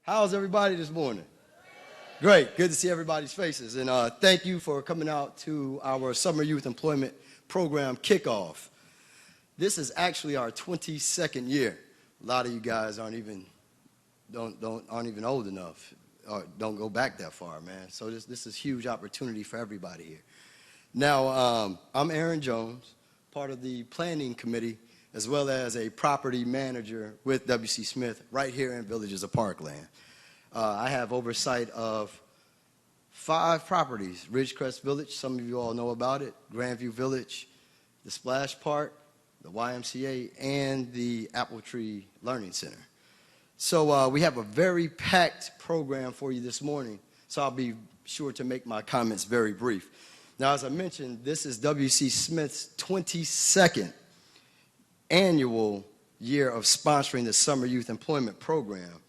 How's everybody this morning? Great. Good to see everybody's faces. And thank you for coming out to our Summer Youth Employment Program kickoff. This is actually our 22nd year. A lot of you guys aren't even old enough, or don't go back that far, man. So this is a huge opportunity for everybody here. Now, I'm Aaron Jones, part of the planning committee, as well as a property manager with W.C. Smith right here in Villages of Parkland. I have oversight of 5 properties: Ridgecrest Village, some of you all know about it, Grandview Village, the Splash Park, the YMCA, and the Apple Tree Learning Center. So we have a very packed program for you this morning, so I'll be sure to make my comments very brief. Now, as I mentioned, this is W.C. Smith's 22nd annual year of sponsoring the Summer Youth Employment Program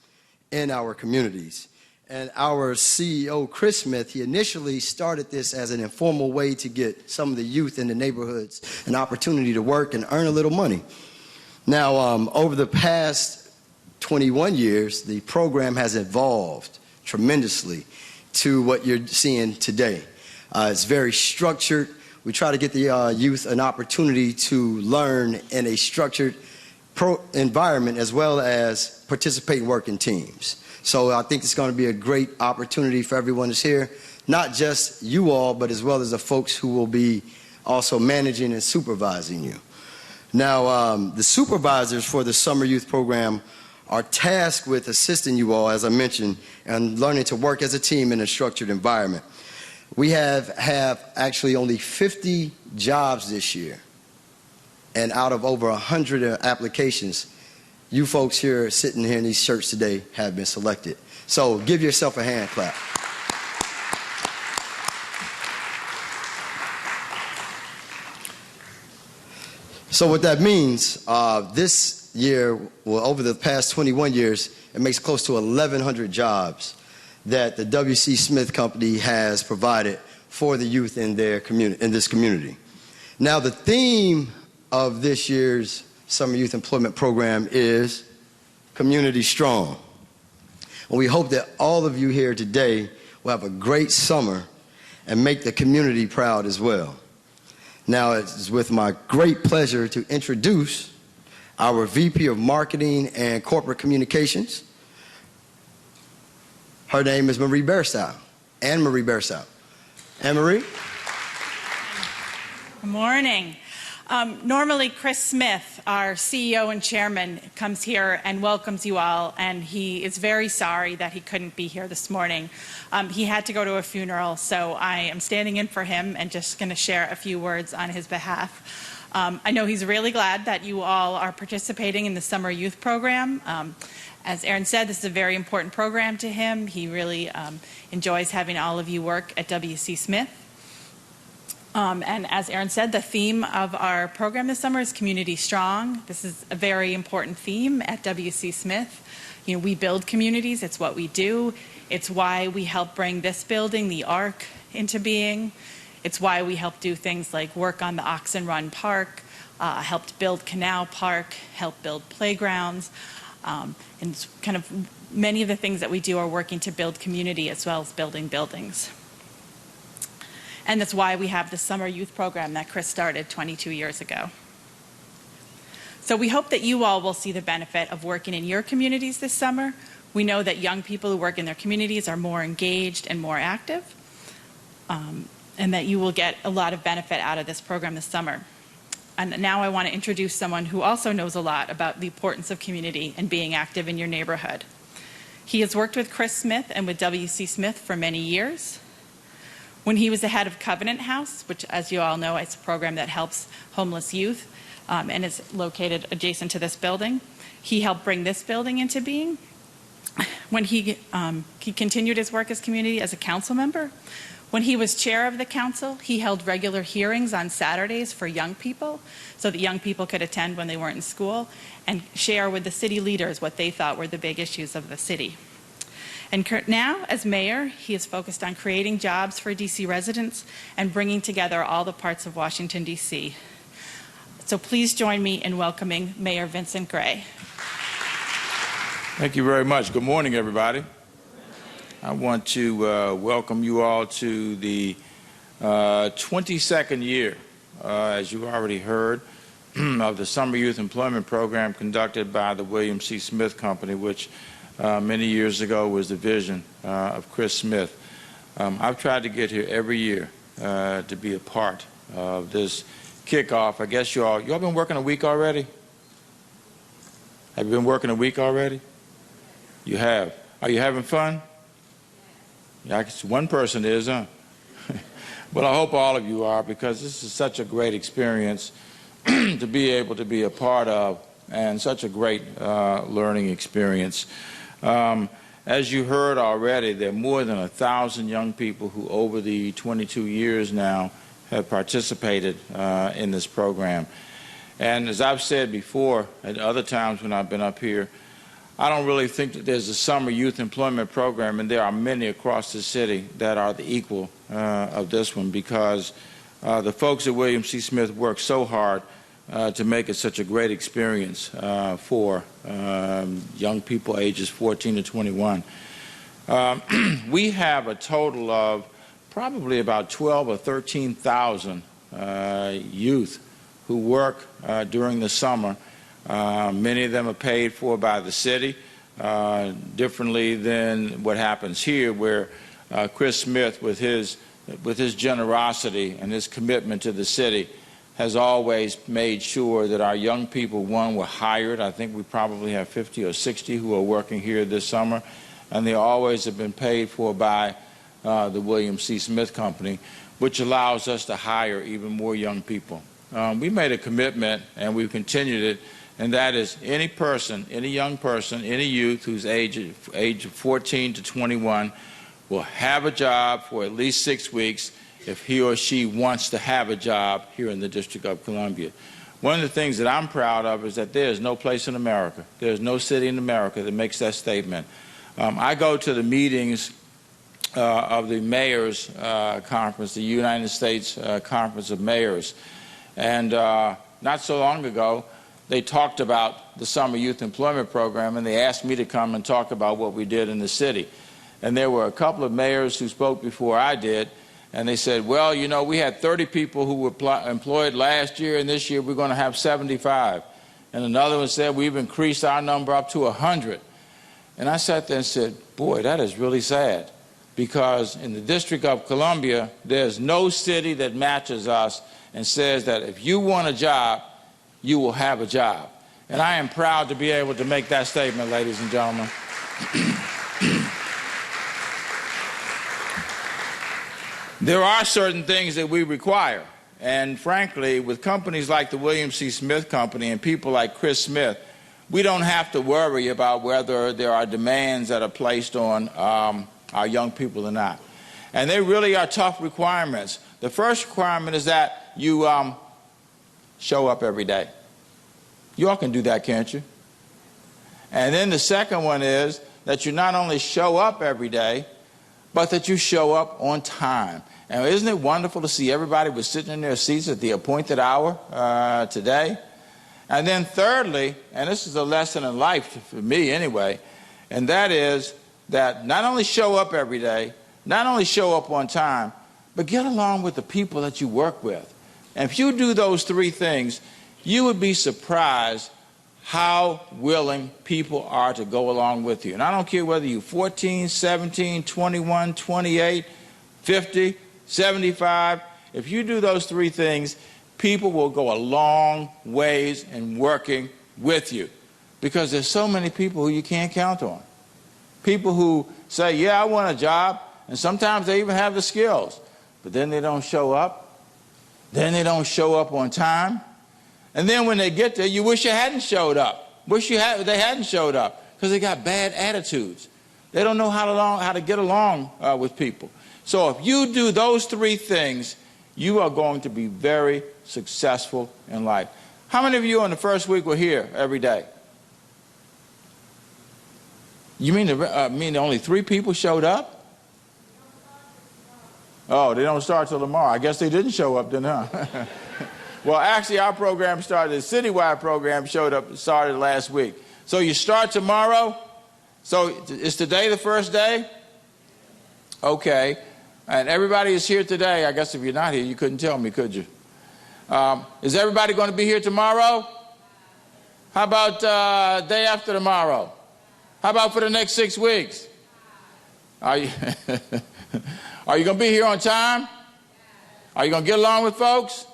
in our communities. And our CEO, Chris Smith, he initially started this as an informal way to get some of the youth in the neighborhoods an opportunity to work and earn a little money. Now, over the past 21 years, the program has evolved tremendously to what you're seeing today. It's very structured. We try to get the youth an opportunity to learn in a structured environment as well as participate and work in teams. So I think it's going to be a great opportunity for everyone that's here, not just you all, but as well as the folks who will be also managing and supervising you. Now, the supervisors for the Summer Youth Program are tasked with assisting you all, as I mentioned, and learning to work as a team in a structured environment. We have actually only 50 jobs this year, and out of over 100 applications, you folks here sitting here in these shirts today have been selected. So give yourself a hand clap. So what that means, this year, well, over the past 21 years, it makes close to 1,100 jobs that the W.C. Smith Company has provided for the youth in their community, in this community. Now, the theme of this year's Summer Youth Employment Program is Community Strong. And we hope that all of you here today will have a great summer and make the community proud as well. Now, it's with my great pleasure to introduce our VP of Marketing and Corporate Communications. Her name is Marie Bairstow, Anne-Marie Bairstow. Anne-Marie? Good morning. Normally, Chris Smith, our CEO and chairman, comes here and welcomes you all, and he is very sorry that he couldn't be here this morning. He had to go to a funeral, so I am standing in for him and just going to share a few words on his behalf. I know he's really glad that you all are participating in the Summer Youth Program. As Aaron said, this is a very important program to him. He really enjoys having all of you work at W.C. Smith. And as Aaron said, the theme of our program this summer is Community Strong. This is a very important theme at W.C. Smith. You know, we build communities. It's what we do. It's why we help bring this building, the ARC, into being. It's why we help do things like work on the Oxen Run Park, helped build Canal Park, help build playgrounds. And kind of many of the things that we do are working to build community as well as building buildings. And that's why we have the Summer Youth Program that Chris started 22 years ago. So we hope that you all will see the benefit of working in your communities this summer. We know that young people who work in their communities are more engaged and more active, and that you will get a lot of benefit out of this program this summer. And now I want to introduce someone who also knows a lot about the importance of community and being active in your neighborhood. He has worked with Chris Smith and with W.C. Smith for many years. When he was the head of Covenant House, which, as you all know, is a program that helps homeless youth and is located adjacent to this building, he helped bring this building into being. When he continued his work as community as a council member. When he was chair of the council, he held regular hearings on Saturdays for young people so that young people could attend when they weren't in school and share with the city leaders what they thought were the big issues of the city. And now, as mayor, he is focused on creating jobs for DC residents and bringing together all the parts of Washington, DC. So please join me in welcoming Mayor Vincent Gray. Thank you very much. Good morning, everybody. I want to welcome you all to the 22nd year, as you already heard, of the Summer Youth Employment Program conducted by the William C. Smith Company, which many years ago was the vision of Chris Smith. I've tried to get here every year to be a part of this kickoff. I guess y'all been working a week already? Have you been working a week already? You have. Are you having fun? Yeah, I guess one person is, huh? But I hope all of you are, because this is such a great experience to be able to be a part of, and such a great learning experience. As you heard already, there are more than 1,000 young people who over the 22 years now have participated in this program. And as I've said before at other times when I've been up here, I don't really think that there's a summer youth employment program, and there are many across the city that are the equal of this one, because the folks at William C. Smith work so hard to make it such a great experience for young people ages 14 to 21. We have a total of probably about 12 or 13,000 youth who work during the summer. Many of them are paid for by the city, differently than what happens here, where Chris Smith, with his generosity and his commitment to the city, has always made sure that our young people, one, were hired. I think we probably have 50 or 60 who are working here this summer, and they always have been paid for by the William C. Smith Company, which allows us to hire even more young people. We made a commitment, and we've continued it, and that is any person, any young person, any youth whose age of 14 to 21 will have a job for at least 6 weeks if he or she wants to have a job here in the District of Columbia. One of the things that I'm proud of is that there is no place in America, there's no city in America that makes that statement. I go to the meetings of the Mayors Conference, the United States Conference of Mayors, and not so long ago, they talked about the Summer Youth Employment Program, and they asked me to come and talk about what we did in the city. And there were a couple of mayors who spoke before I did, and they said, well, you know, we had 30 people who were employed last year, and this year we're going to have 75. And another one said, we've increased our number up to 100. And I sat there and said, boy, that is really sad, because in the District of Columbia, there's no city that matches us and says that if you want a job, you will have a job. And I am proud to be able to make that statement, ladies and gentlemen. There are certain things that we require. And frankly, with companies like the William C. Smith Company and people like Chris Smith, we don't have to worry about whether there are demands that are placed on our young people or not. And they really are tough requirements. The first requirement is that you show up every day. You all can do that, can't you? And then the second one is that you not only show up every day, but that you show up on time. And isn't it wonderful to see everybody was sitting in their seats at the appointed hour today? And then thirdly, and this is a lesson in life for me anyway, and that is that not only show up every day, not only show up on time, but get along with the people that you work with. And if you do those three things, you would be surprised how willing people are to go along with you. And I don't care whether you're 14, 17, 21, 28, 50, 75. If you do those three things, people will go a long ways in working with you, because there's so many people who you can't count on. People who say, yeah, I want a job, and sometimes they even have the skills, but then they don't show up. Then they don't show up on time. And then when they get there, you wish you hadn't showed up. They hadn't showed up, because they got bad attitudes. They don't know how to get along with people. So if you do those three things, you are going to be very successful in life. How many of you in the first week were here every day? You mean only 3 people showed up? Oh, they don't start till tomorrow. I guess they didn't show up then, huh? Well, actually, our program started, the citywide program started last week. So you start tomorrow, So is today the first day? Okay. And everybody is here today. I guess if you're not here, you couldn't tell me, could you? Is everybody going to be here tomorrow? How about day after tomorrow? How about for the next 6 weeks? Are you, are you going to be here on time? Are you going to get along with folks?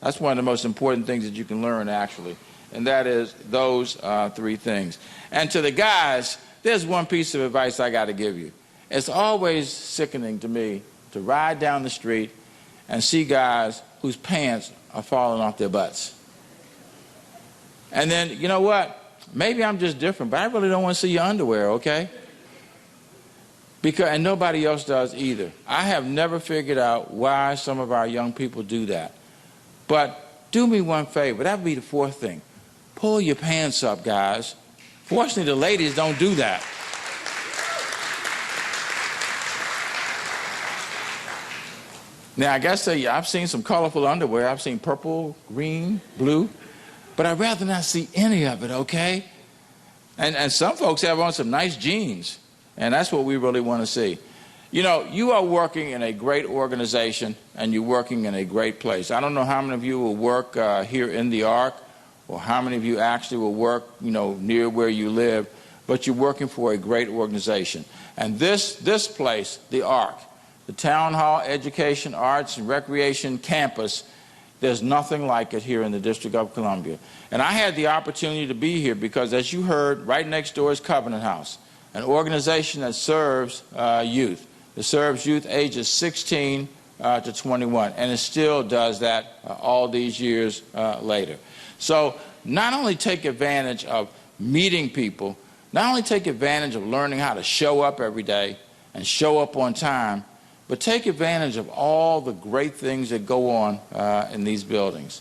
That's one of the most important things that you can learn, actually. And that is those 3 things. And to the guys, there's one piece of advice I got to give you. It's always sickening to me to ride down the street and see guys whose pants are falling off their butts. And then, you know what? Maybe I'm just different, but I really don't want to see your underwear, okay? And nobody else does either. I have never figured out why some of our young people do that. But do me one favor. That would be the 4th thing. Pull your pants up, guys. Fortunately, the ladies don't do that. Now, I guess I've seen some colorful underwear. I've seen purple, green, blue. But I'd rather not see any of it, okay? And some folks have on some nice jeans. And that's what we really want to see. You know, you are working in a great organization, and you're working in a great place. I don't know how many of you will work here in the Ark, or how many of you actually will work, you know, near where you live, but you're working for a great organization. And this place, the Ark, the Town Hall Education, Arts, and Recreation Campus, there's nothing like it here in the District of Columbia. And I had the opportunity to be here because, as you heard, right next door is Covenant House, an organization that serves youth. It serves youth ages 16 to 21, and it still does that all these years later. So not only take advantage of meeting people, not only take advantage of learning how to show up every day and show up on time, but take advantage of all the great things that go on in these buildings.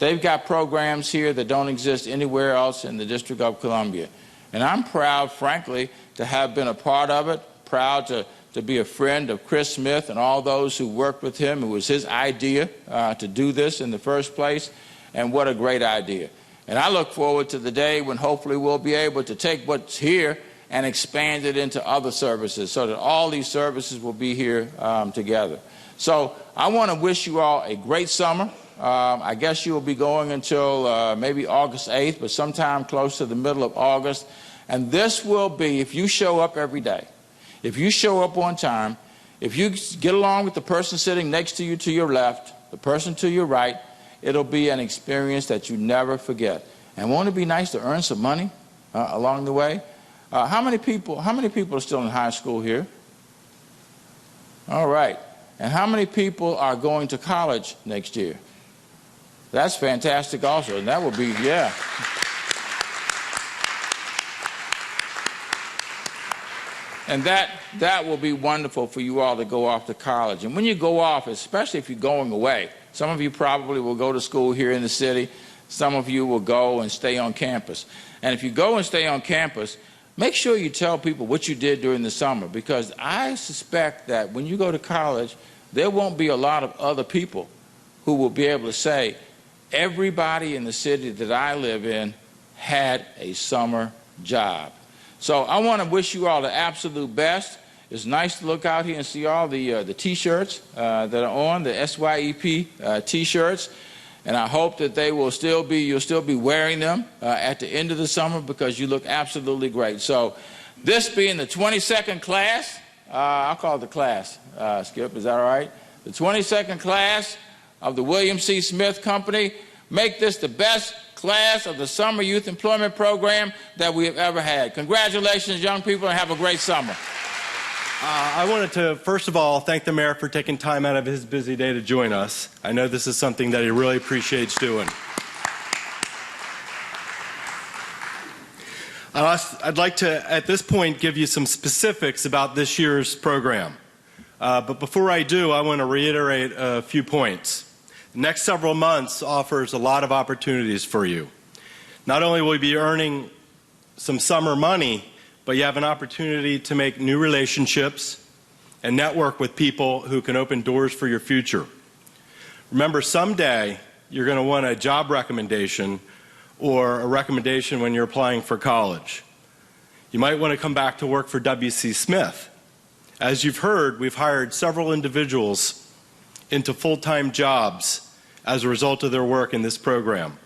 They've got programs here that don't exist anywhere else in the District of Columbia. And I'm proud, frankly, to have been a part of it, proud to be a friend of Chris Smith and all those who worked with him. It was his idea to do this in the first place, and what a great idea. And I look forward to the day when hopefully we'll be able to take what's here and expand it into other services so that all these services will be here together. So I want to wish you all a great summer. I guess you will be going until maybe August 8th, but sometime close to the middle of August. And this will be, if you show up every day, if you show up on time, if you get along with the person sitting next to you to your left, the person to your right, it'll be an experience that you never forget. And won't it be nice to earn some money along the way? How many people are still in high school here? All right. And how many people are going to college next year? That's fantastic also. And that will be, yeah. And that will be wonderful for you all to go off to college. And when you go off, especially if you're going away, some of you probably will go to school here in the city. Some of you will go and stay on campus. And if you go and stay on campus, make sure you tell people what you did during the summer, because I suspect that when you go to college, there won't be a lot of other people who will be able to say, everybody in the city that I live in had a summer job. So I want to wish you all the absolute best. It's nice to look out here and see all the T-shirts that are on, the SYEP T-shirts. And I hope that they will you'll still be wearing them at the end of the summer, because you look absolutely great. So this being the 22nd class, I'll call it the class, Skip, is that all right? The 22nd class of the William C. Smith Company. Make this the best class of the Summer Youth Employment Program that we have ever had. Congratulations, young people, and have a great summer. I wanted to, first of all, thank the mayor for taking time out of his busy day to join us. I know this is something that he really appreciates doing. I'd like to, at this point, give you some specifics about this year's program. But before I do, I want to reiterate a few points. The next several months offers a lot of opportunities for you. Not only will you be earning some summer money, but you have an opportunity to make new relationships and network with people who can open doors for your future. Remember, someday you're going to want a job recommendation or a recommendation when you're applying for college. You might want to come back to work for W.C. Smith. As you've heard, we've hired several individuals into full-time jobs as a result of their work in this program.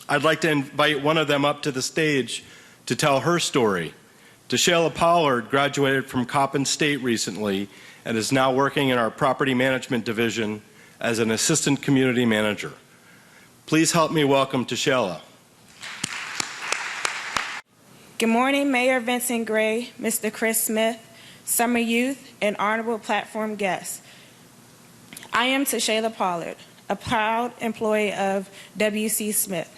I'd like to invite one of them up to the stage to tell her story. Tashayla Pollard graduated from Coppin State recently and is now working in our property management division as an assistant community manager. Please help me welcome Tashayla. Good morning, Mayor Vincent Gray, Mr. Chris Smith, Summer Youth, and honorable platform guests. I am Tashayla Pollard, a proud employee of W.C. Smith.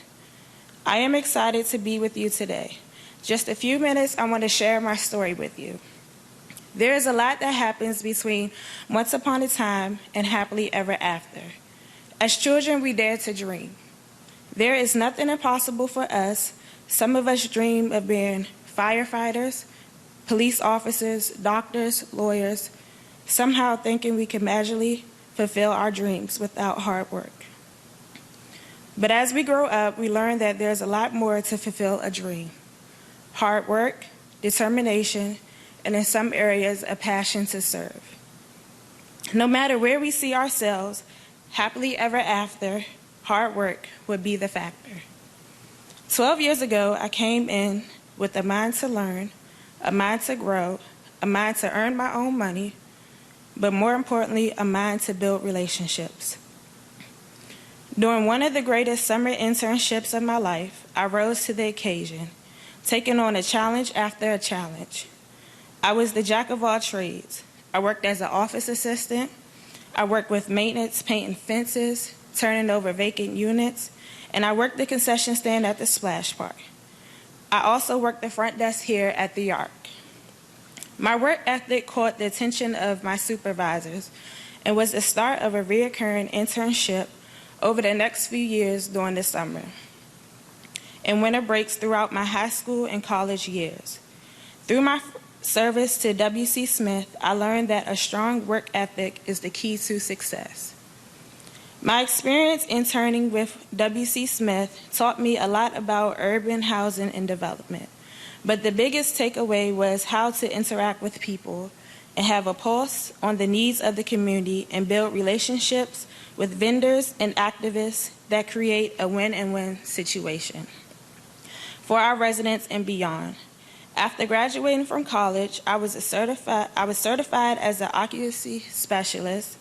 I am excited to be with you today. Just a few minutes, I want to share my story with you. There is a lot that happens between once upon a time and happily ever after. As children, we dare to dream. There is nothing impossible for us. Some of us dream of being firefighters, police officers, doctors, lawyers, somehow thinking we can magically fulfill our dreams without hard work. But as we grow up, we learn that there's a lot more to fulfill a dream. Hard work, determination, and in some areas, a passion to serve. No matter where we see ourselves, happily ever after, hard work would be the factor. 12 years ago, I came in with a mind to learn, a mind to grow, a mind to earn my own money, but more importantly, a mind to build relationships. During one of the greatest summer internships of my life, I rose to the occasion, taking on a challenge after a challenge. I was the jack of all trades. I worked as an office assistant. I worked with maintenance, painting fences, turning over vacant units, and I worked the concession stand at the Splash Park. I also worked the front desk here at the Arc. My work ethic caught the attention of my supervisors and was the start of a recurring internship over the next few years during the summer and winter breaks throughout my high school and college years. Through my service to W.C. Smith, I learned that a strong work ethic is the key to success. My experience interning with W.C. Smith taught me a lot about urban housing and development, but the biggest takeaway was how to interact with people and have a pulse on the needs of the community and build relationships with vendors and activists that create a win-and-win situation for our residents and beyond. After graduating from college, I was certified as an occupancy specialist,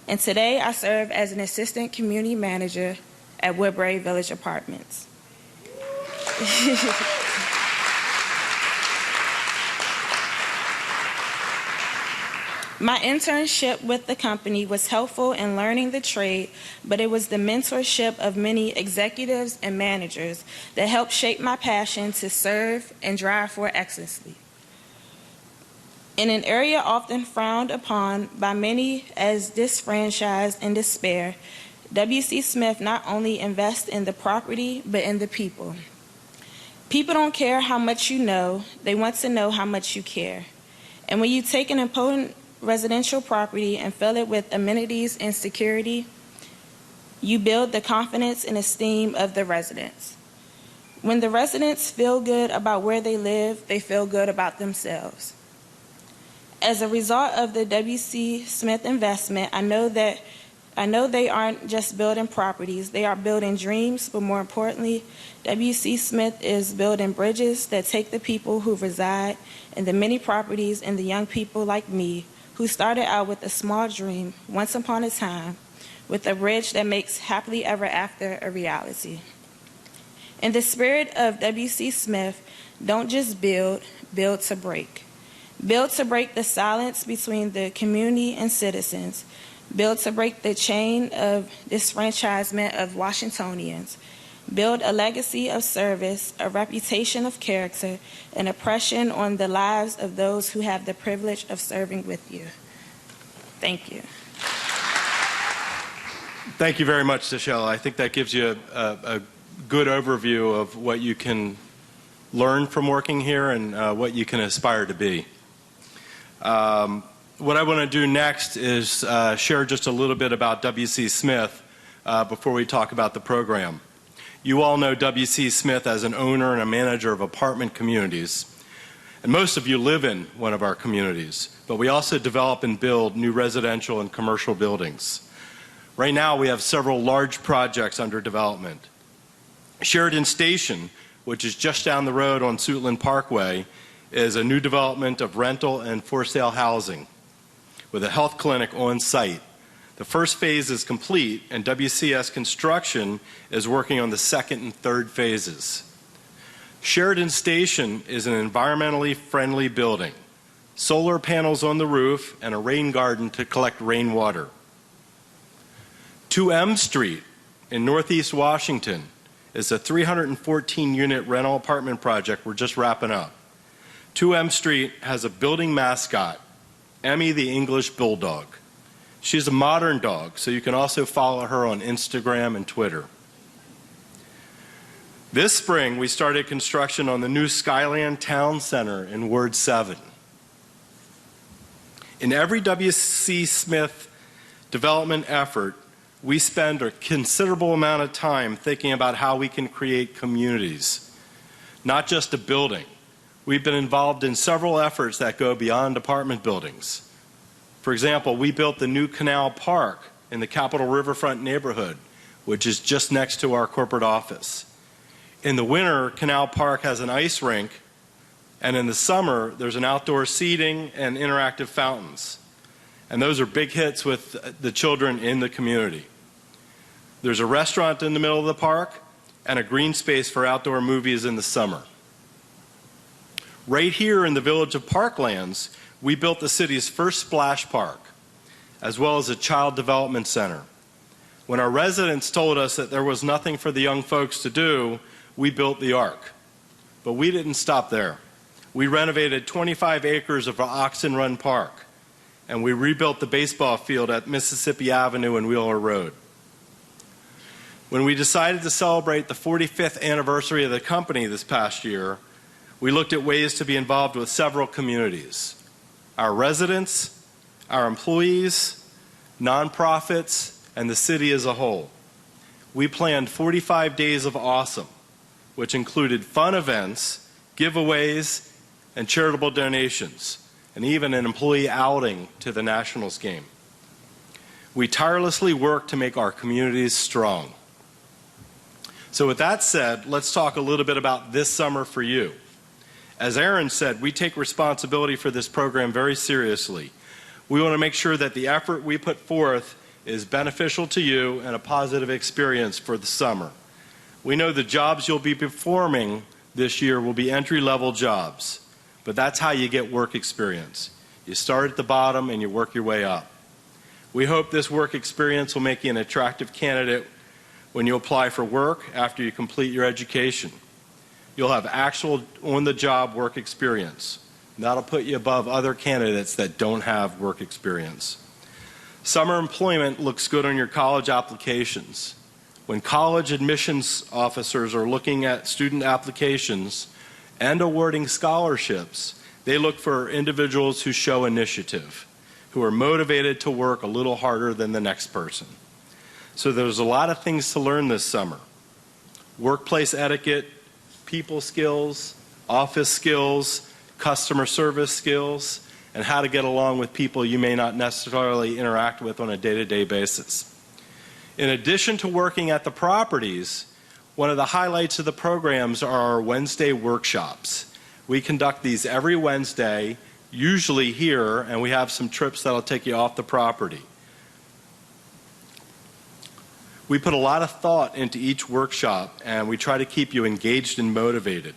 and today I serve as an assistant community manager at Woodbury Village Apartments. My internship with the company was helpful in learning the trade, but it was the mentorship of many executives and managers that helped shape my passion to serve and drive for excellency. In an area often frowned upon by many as disfranchised and despair, W.C. Smith not only invests in the property, but in the people. People don't care how much you know, they want to know how much you care. And when you take an important residential property and fill it with amenities and security, you build the confidence and esteem of the residents. When the residents feel good about where they live, they feel good about themselves. As a result of the W.C. Smith investment, I know they aren't just building properties, they are building dreams, but more importantly, W.C. Smith is building bridges that take the people who reside in the many properties and the young people like me who started out with a small dream once upon a time with a bridge that makes happily ever after a reality. In the spirit of W.C. Smith, don't just build, build to break. Build to break the silence between the community and citizens. Build to break the chain of disfranchisement of Washingtonians. Build a legacy of service, a reputation of character, and oppression on the lives of those who have the privilege of serving with you. Thank you. Thank you very much, Tashayla. I think that gives you a good overview of what you can learn from working here and what you can aspire to be. What I want to do next is share just a little bit about W.C. Smith before we talk about the program. You all know W.C. Smith as an owner and a manager of apartment communities. And most of you live in one of our communities, but we also develop and build new residential and commercial buildings. Right now, we have several large projects under development. Sheridan Station, which is just down the road on Suitland Parkway, is a new development of rental and for sale housing with a health clinic on site. The first phase is complete, and WCS Construction is working on the second and third phases. Sheridan Station is an environmentally friendly building, solar panels on the roof, and a rain garden to collect rainwater. 2M Street in Northeast Washington is a 314-unit rental apartment project we're just wrapping up. 2M Street has a building mascot, Emmy the English Bulldog. She's a modern dog, so you can also follow her on Instagram and Twitter. This spring, we started construction on the new Skyland Town Center in Ward 7. In every W.C. Smith development effort, we spend a considerable amount of time thinking about how we can create communities, not just a building. We've been involved in several efforts that go beyond apartment buildings. For example, we built the new Canal Park in the Capitol Riverfront neighborhood, which is just next to our corporate office. In the winter, Canal Park has an ice rink, and in the summer, there's an outdoor seating and interactive fountains. And those are big hits with the children in the community. There's a restaurant in the middle of the park and a green space for outdoor movies in the summer. Right here in the village of Parklands, we built the city's first splash park, as well as a child development center. When our residents told us that there was nothing for the young folks to do, we built the Ark. But we didn't stop there. We renovated 25 acres of Oxen Run Park, and we rebuilt the baseball field at Mississippi Avenue and Wheeler Road. When we decided to celebrate the 45th anniversary of the company this past year, we looked at ways to be involved with several communities. Our residents, our employees, nonprofits, and the city as a whole. We planned 45 days of awesome, which included fun events, giveaways, and charitable donations, and even an employee outing to the Nationals game. We tirelessly worked to make our communities strong. So with that said, let's talk a little bit about this summer for you. As Aaron said, we take responsibility for this program very seriously. We want to make sure that the effort we put forth is beneficial to you and a positive experience for the summer. We know the jobs you'll be performing this year will be entry-level jobs, but that's how you get work experience. You start at the bottom and you work your way up. We hope this work experience will make you an attractive candidate when you apply for work after you complete your education. You'll have actual on-the-job work experience. That'll put you above other candidates that don't have work experience. Summer employment looks good on your college applications. When college admissions officers are looking at student applications and awarding scholarships, they look for individuals who show initiative, who are motivated to work a little harder than the next person. So there's a lot of things to learn this summer. Workplace etiquette, people skills, office skills, customer service skills, and how to get along with people you may not necessarily interact with on a day-to-day basis. In addition to working at the properties, one of the highlights of the programs are our Wednesday workshops. We conduct these every Wednesday, usually here, and we have some trips that'll take you off the property. We put a lot of thought into each workshop, and we try to keep you engaged and motivated.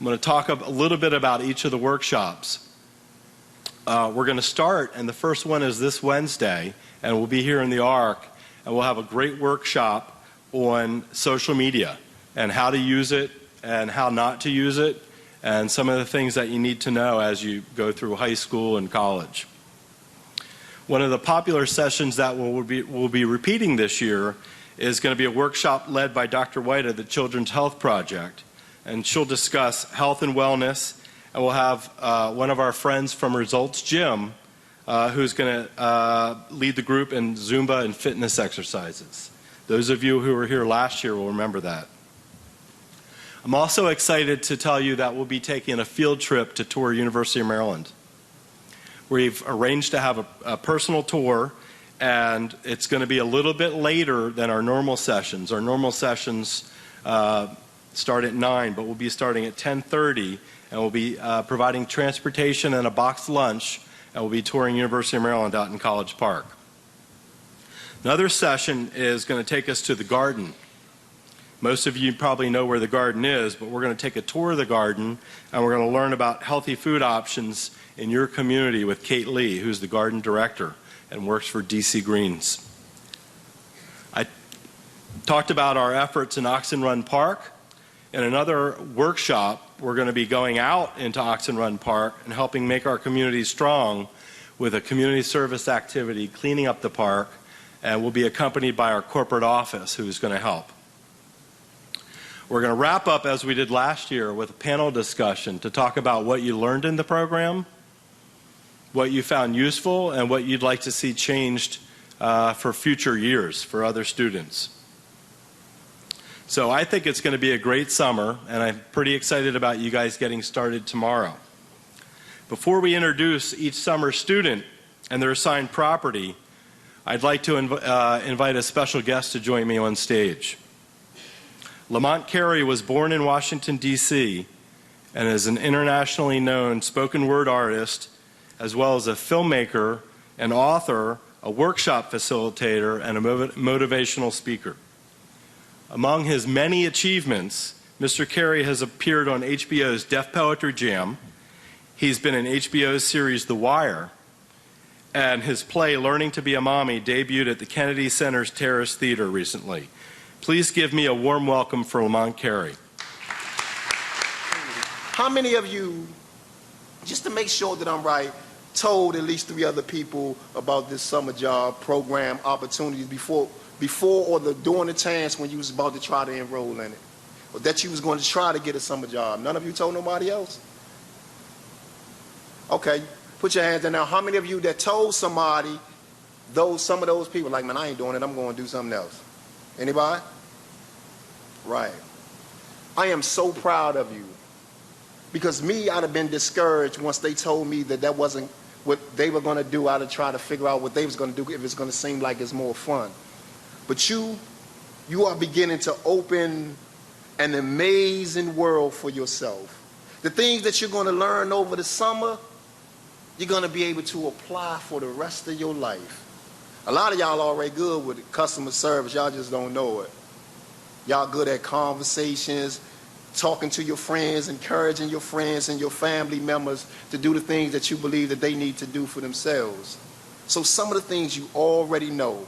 I'm going to talk a little bit about each of the workshops. We're going to start, and the first one is this Wednesday, and we'll be here in the Ark, and we'll have a great workshop on social media and how to use it and how not to use it, and some of the things that you need to know as you go through high school and college. One of the popular sessions that we'll be repeating this year is going to be a workshop led by Dr. White of the Children's Health Project, and she'll discuss health and wellness, and we'll have one of our friends from Results Gym who's going to lead the group in Zumba and fitness exercises. Those of you who were here last year will remember that. I'm also excited to tell you that we'll be taking a field trip to tour University of Maryland. We've arranged to have a personal tour, and it's going to be a little bit later than our normal sessions. Our normal sessions start at 9, but we'll be starting at 10:30, and we'll be providing transportation and a boxed lunch, and we'll be touring University of Maryland out in College Park. Another session is going to take us to the garden. Most of you probably know where the garden is, but we're going to take a tour of the garden, and we're going to learn about healthy food options in your community with Kate Lee, who's the garden director and works for DC Greens. I talked about our efforts in Oxen Run Park. In another workshop, we're going to be going out into Oxen Run Park and helping make our community strong with a community service activity, cleaning up the park, and we'll be accompanied by our corporate office who's going to help. We're going to wrap up as we did last year with a panel discussion to talk about what you learned in the program, what you found useful, and what you'd like to see changed for future years for other students. So I think it's going to be a great summer, and I'm pretty excited about you guys getting started tomorrow. Before we introduce each summer student and their assigned property, I'd like to invite a special guest to join me on stage. Lamont Carey was born in Washington, D.C., and is an internationally known spoken word artist, as well as a filmmaker, an author, a workshop facilitator, and a motivational speaker. Among his many achievements, Mr. Carey has appeared on HBO's Deaf Poetry Jam. He's been in HBO's series The Wire, and his play Learning to Be a Mommy debuted at the Kennedy Center's Terrace Theater recently. Please give me a warm welcome for Lamont Carey. How many of you, just to make sure that I'm right, told at least 3 other people about this summer job program opportunities before or during the chance when you was about to try to enroll in it, or that you was going to try to get a summer job? None of you told nobody else? Okay, put your hands down now. How many of you that told somebody, some of those people, like, man, I ain't doing it, I'm going to do something else? Anybody? Right. I am so proud of you, because me, I'd have been discouraged once they told me that wasn't what they were going to do. I'd have tried to figure out what they was going to do if it's going to seem like it's more fun. But you are beginning to open an amazing world for yourself. The things that you're going to learn over the summer, you're going to be able to apply for the rest of your life. A lot of y'all already good with customer service. Y'all just don't know it. Y'all good at conversations, talking to your friends, encouraging your friends and your family members to do the things that you believe that they need to do for themselves. So some of the things you already know.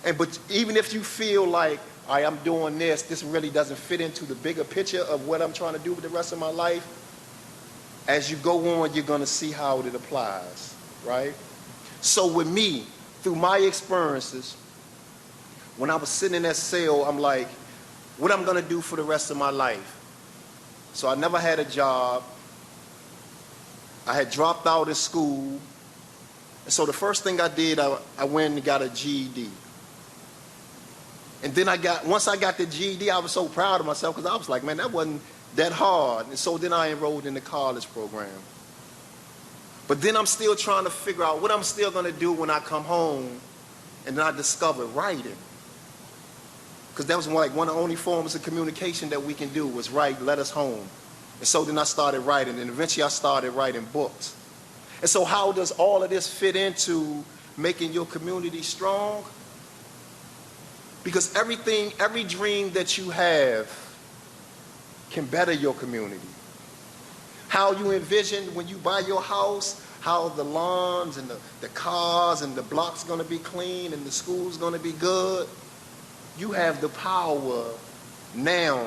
But even if you feel like, all right, I'm doing this really doesn't fit into the bigger picture of what I'm trying to do with the rest of my life, as you go on, you're going to see how it applies, right? So with me, through my experiences, when I was sitting in that cell, I'm like, what I'm going to do for the rest of my life? So I never had a job. I had dropped out of school. And so the first thing I did, I went and got a GED. And then once I got the GED, I was so proud of myself, because I was like, man, that wasn't that hard. And so then I enrolled in the college program. But then I'm still trying to figure out what I'm still going to do when I come home. And then I discovered writing. Because that was one of the only forms of communication that we can do was write letters home. And so then I started writing, and eventually I started writing books. And so how does all of this fit into making your community strong? Because every dream that you have can better your community. How you envision when you buy your house, how the lawns and the cars and the blocks going to be clean and the school's going to be good. You have the power now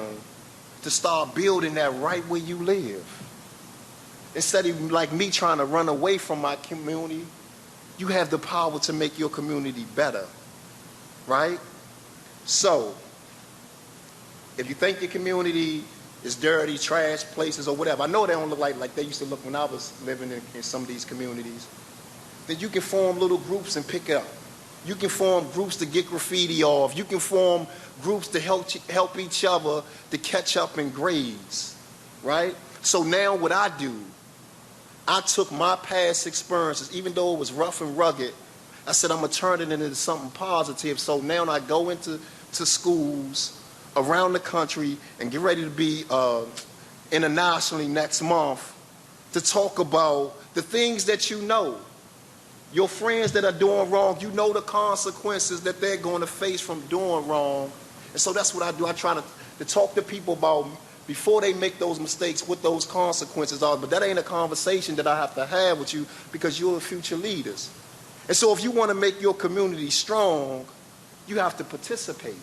to start building that right where you live. Instead of like me trying to run away from my community, you have the power to make your community better, right? So, if you think your community is dirty, trash places, or whatever, I know they don't look like they used to look when I was living in some of these communities, then you can form little groups and pick up You can form groups to get graffiti off. You can form groups to help each other to catch up in grades, right? So now what I do, I took my past experiences, even though it was rough and rugged, I said I'm going to turn it into something positive. So now I go into schools around the country and get ready to be internationally next month to talk about the things that you know. Your friends that are doing wrong, you know the consequences that they're going to face from doing wrong. And so that's what I do. I try to talk to people about before they make those mistakes, what those consequences are. But that ain't a conversation that I have to have with you because you're the future leaders. And so if you want to make your community strong, you have to participate.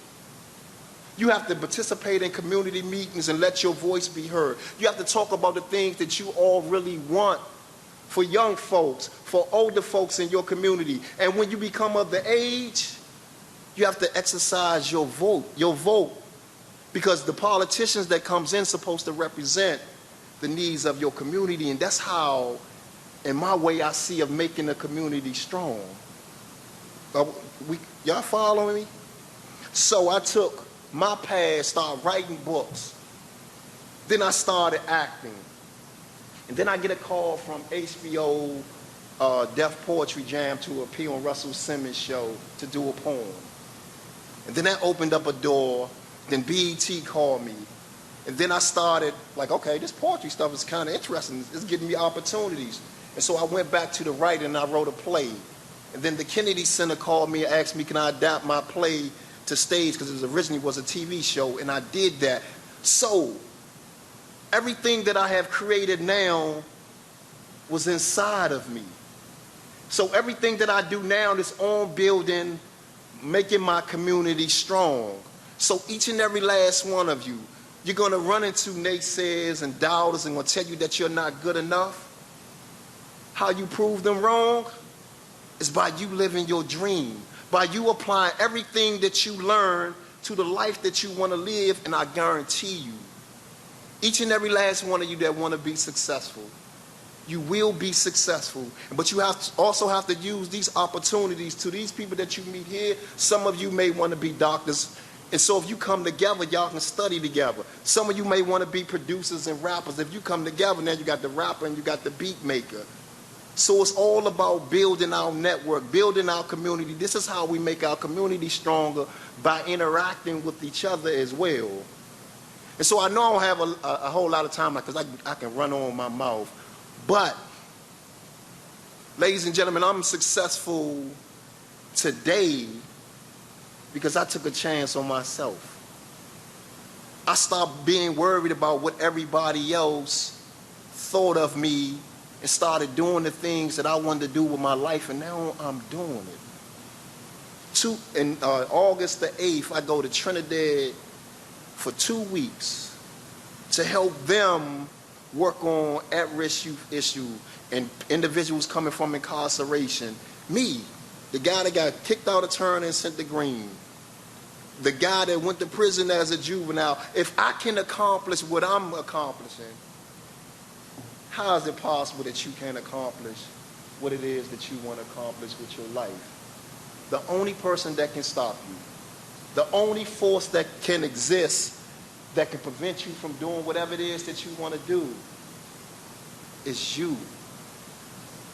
You have to participate in community meetings and let your voice be heard. You have to talk about the things that you all really want for young folks, for older folks in your community. And when you become of the age, you have to exercise your vote. Because the politicians that comes in supposed to represent the needs of your community. And that's how, in my way, I see of making a community strong. Y'all following me? So I took my past, started writing books. Then I started acting. And then I get a call from HBO Deaf Poetry Jam to appear on Russell Simmons' show to do a poem. And then that opened up a door. Then BET called me. And then I started like, okay, this poetry stuff is kind of interesting. It's getting me opportunities. And so I went back to the writing and I wrote a play. And then the Kennedy Center called me and asked me, can I adapt my play to stage? Because it originally was a TV show. And I did that. So everything that I have created now was inside of me. So everything that I do now is on building, making my community strong. So each and every last one of you, you're going to run into naysayers and doubters and going to tell you that you're not good enough. How you prove them wrong is by you living your dream, by you applying everything that you learn to the life that you want to live, and I guarantee you, each and every last one of you that want to be successful, you will be successful. But you also have to use these opportunities to these people that you meet here. Some of you may want to be doctors. And so if you come together, y'all can study together. Some of you may want to be producers and rappers. If you come together, now you got the rapper and you got the beat maker. So it's all about building our network, building our community. This is how we make our community stronger, by interacting with each other as well. And so I know I don't have a whole lot of time because I can run on my mouth. But, ladies and gentlemen, I'm successful today because I took a chance on myself. I stopped being worried about what everybody else thought of me and started doing the things that I wanted to do with my life, and now I'm doing it. In August the 8th, I go to Trinidad for 2 weeks to help them work on at-risk youth issue and individuals coming from incarceration. Me, the guy that got kicked out of Turner and sent to Green, the guy that went to prison as a juvenile. If I can accomplish what I'm accomplishing, how is it possible that you can't accomplish what it is that you want to accomplish with your life? The only person that can stop you, the only force that can exist that can prevent you from doing whatever it is that you want to do is you.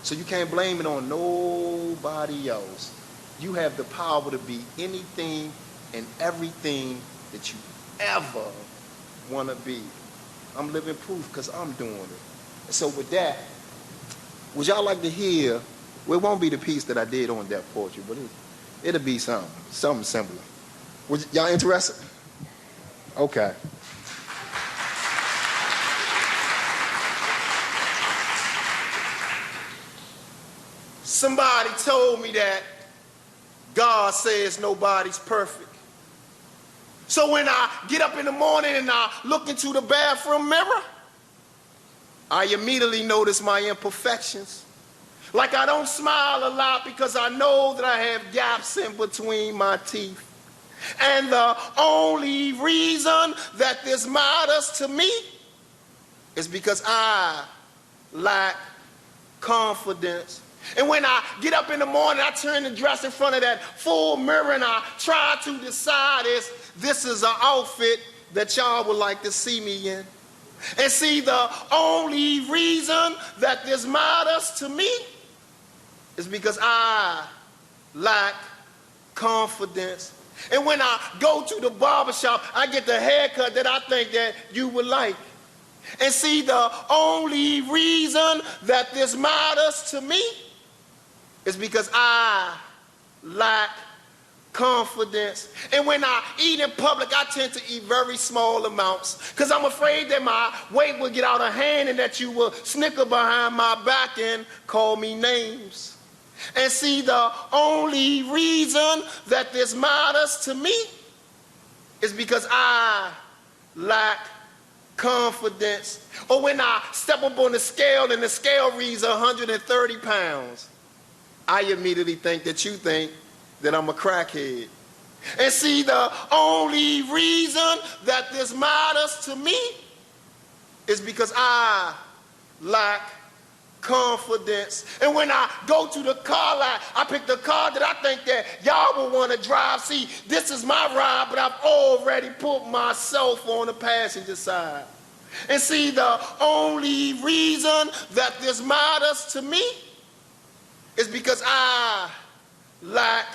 So you can't blame it on nobody else. You have the power to be anything and everything that you ever want to be. I'm living proof because I'm doing it. And so with that, would y'all like to hear, well, it won't be the piece that I did on Deaf Poetry, but it'll be something similar. Y'all interested? Okay. Somebody told me that God says nobody's perfect. So when I get up in the morning and I look into the bathroom mirror, I immediately notice my imperfections. Like I don't smile a lot because I know that I have gaps in between my teeth. And the only reason that this matters to me is because I lack confidence. And when I get up in the morning, I turn the dress in front of that full mirror and I try to decide if this is an outfit that y'all would like to see me in. And see, the only reason that this matters to me is because I lack confidence. And when I go to the barbershop, I get the haircut that I think that you would like. And see, the only reason that this matters to me is because I lack confidence. And when I eat in public, I tend to eat very small amounts because I'm afraid that my weight will get out of hand and that you will snicker behind my back and call me names. And see, the only reason that this matters to me is because I lack confidence. Or when I step up on the scale and the scale reads 130 pounds, I immediately think that you think that I'm a crackhead. And see, the only reason that this matters to me is because I lack confidence. And when I go to the car lot, I pick the car that I think that y'all will want to drive. See, this is my ride, but I've already put myself on the passenger side. And see, the only reason that this matters to me is because I lack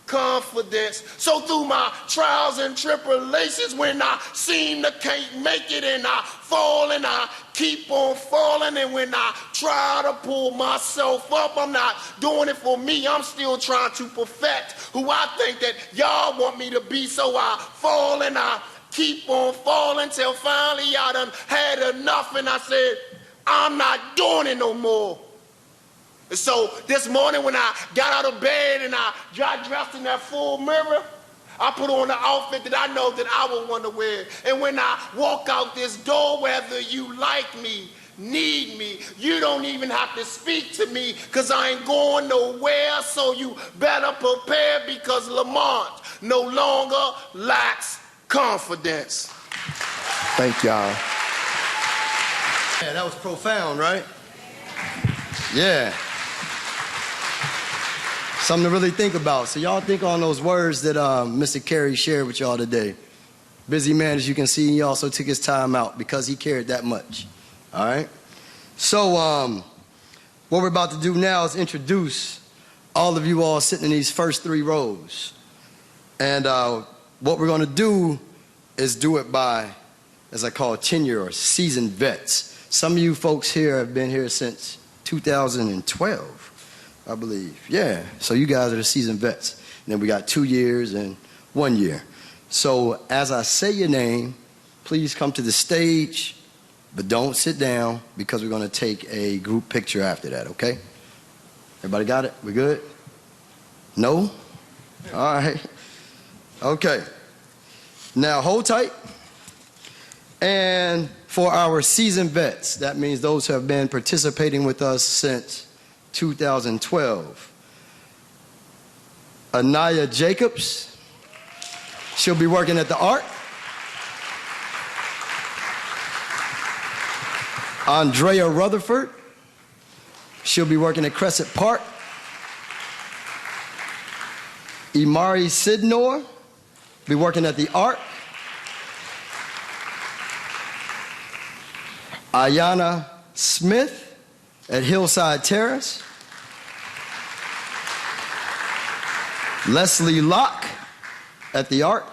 confidence. So through my trials and tribulations, when I seem to can't make it and I fall and I keep on falling, and when I try to pull myself up, I'm not doing it for me. I'm still trying to perfect who I think that y'all want me to be. So I fall and I keep on falling till finally I done had enough and I said, I'm not doing it no more. And so this morning when I got out of bed and I got dressed in that full mirror, I put on the outfit that I know that I would want to wear. And when I walk out this door, whether you like me, need me, you don't even have to speak to me because I ain't going nowhere. So you better prepare because Lamont no longer lacks confidence. Thank y'all. Yeah, that was profound, right? Yeah. Something to really think about. So y'all think on those words that Mr. Carey shared with y'all today. Busy man, as you can see, he also took his time out because he cared that much. All right? So what we're about to do now is introduce all of you all sitting in these first three rows. And what we're going to do is do it by, as I call it, tenure or seasoned vets. Some of you folks here have been here since 2012. I believe. Yeah. So you guys are the seasoned vets. And then we got 2 years and 1 year. So as I say your name, please come to the stage, but don't sit down because we're going to take a group picture after that, okay? Everybody got it? We good? No? All right. Okay. Now hold tight. And for our seasoned vets, that means those who have been participating with us since 2012. Anaya Jacobs, she'll be working at the Art. Andrea Rutherford, she'll be working at Crescent Park. Imari Sidnor, be working at the Art. Ayana Smith at Hillside Terrace. Leslie Locke at the Arc.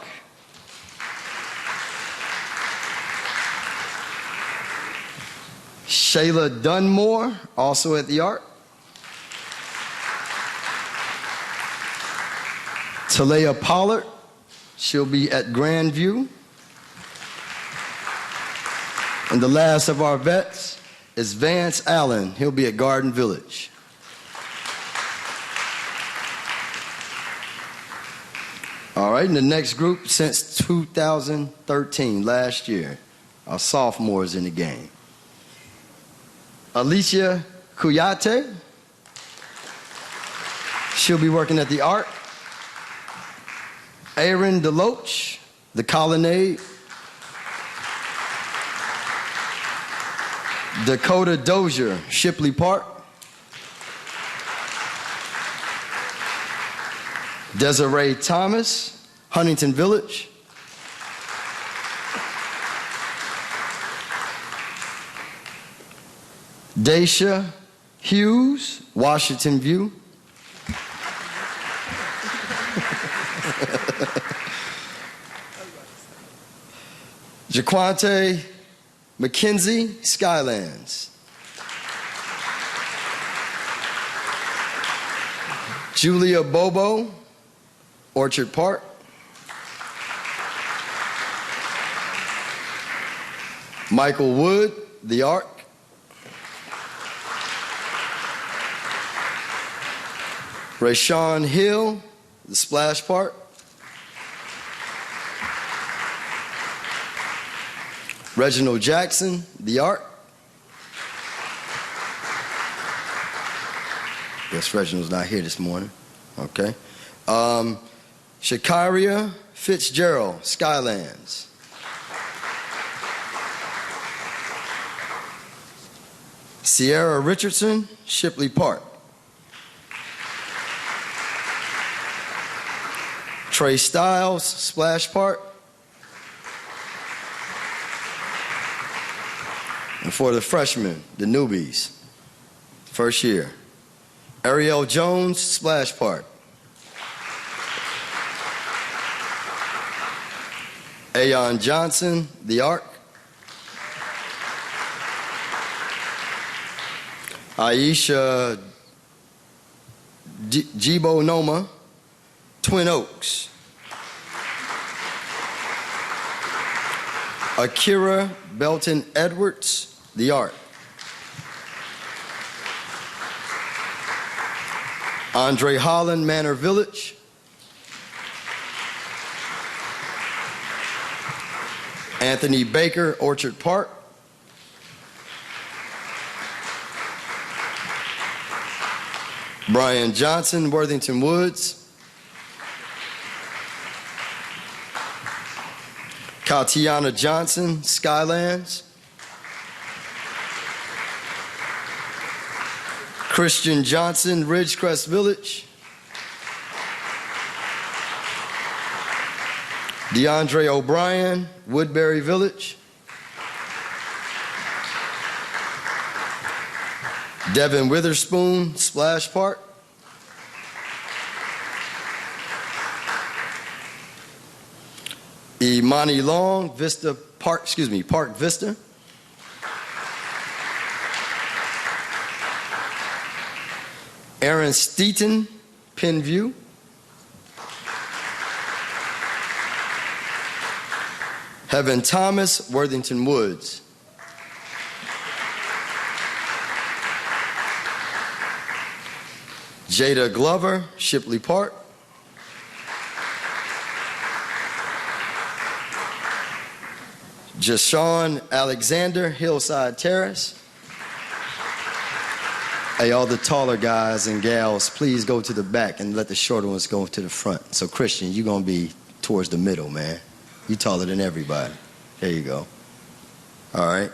Shayla Dunmore, also at the Arc. Talea Pollard, she'll be at Grandview. And the last of our vets is Vance Allen. He'll be at Garden Village. All right, and the next group since 2013, last year, our sophomores in the game. Alicia Kuyate, she'll be working at the Art. Aaron Deloach, the Colonnade. Dakota Dozier, Shipley Park. Desiree Thomas, Huntington Village. Daisha Hughes, Washington View. Jaquante McKenzie, Skylands. Julia Bobo, Orchard Park. Michael Wood, The Ark. Rayshawn Hill, The Splash Park. Reginald Jackson, The Ark. Guess Reginald's not here this morning. Okay. Shakaria Fitzgerald, Skylands. Sierra Richardson, Shipley Park. Trey Stiles, Splash Park. And for the freshmen, the newbies, first year, Ariel Jones, Splash Park. Ayon Johnson, The Ark. Aisha Jibo Noma, Twin Oaks. Akira Belton Edwards, The Ark. Andre Holland, Manor Village. Anthony Baker, Orchard Park. Brian Johnson, Worthington Woods. Katiana Johnson, Skylands. Christian Johnson, Ridgecrest Village. DeAndre O'Brien, Woodbury Village. Devin Witherspoon, Splash Park. Imani Long, Park Vista. Aaron Steaton, Penview. Heaven Thomas, Worthington Woods. Jada Glover, Shipley Park. Jashawn Alexander, Hillside Terrace. Hey, all the taller guys and gals, please go to the back and let the shorter ones go to the front. So, Christian, you're going to be towards the middle, man. You're taller than everybody. There you go. All right.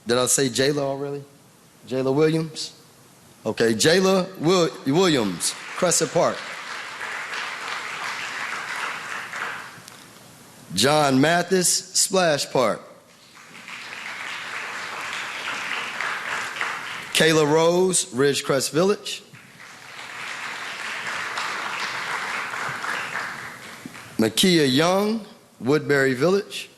Did I say Jayla already? Jayla Williams? Okay, Jayla Williams, Crescent Park. John Mathis, Splash Park. Kayla Rose, Ridgecrest Village. Makia Young, Woodbury Village.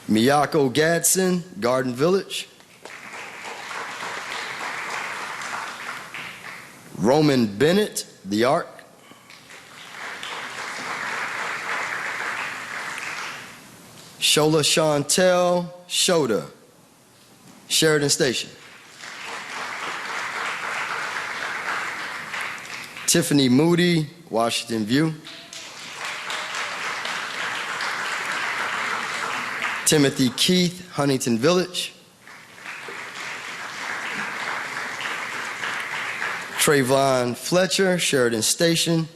Miyako Gadsden, Garden Village. Roman Bennett, The Ark. Shola Chantel Shoda, Sheridan Station. Tiffany Moody, Washington View. Timothy Keith, Huntington Village. Trayvon Fletcher, Sheridan Station.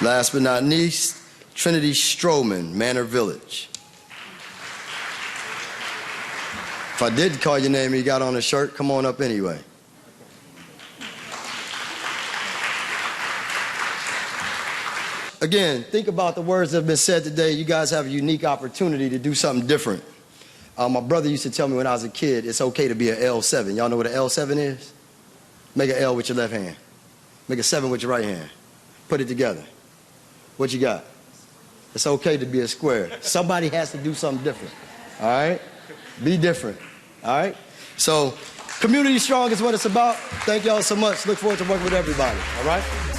Last but not least, Trinity Stroman, Manor Village. If I didn't call your name and you got on a shirt, come on up anyway. Again, think about the words that have been said today. You guys have a unique opportunity to do something different. My brother used to tell me when I was a kid, it's okay to be an L7. Y'all know what an L7 is? Make an L with your left hand. Make a 7 with your right hand. Put it together. What you got? It's okay to be a square. Somebody has to do something different. All right? Be different. All right? So, community strong is what it's about. Thank y'all so much. Look forward to working with everybody. All right?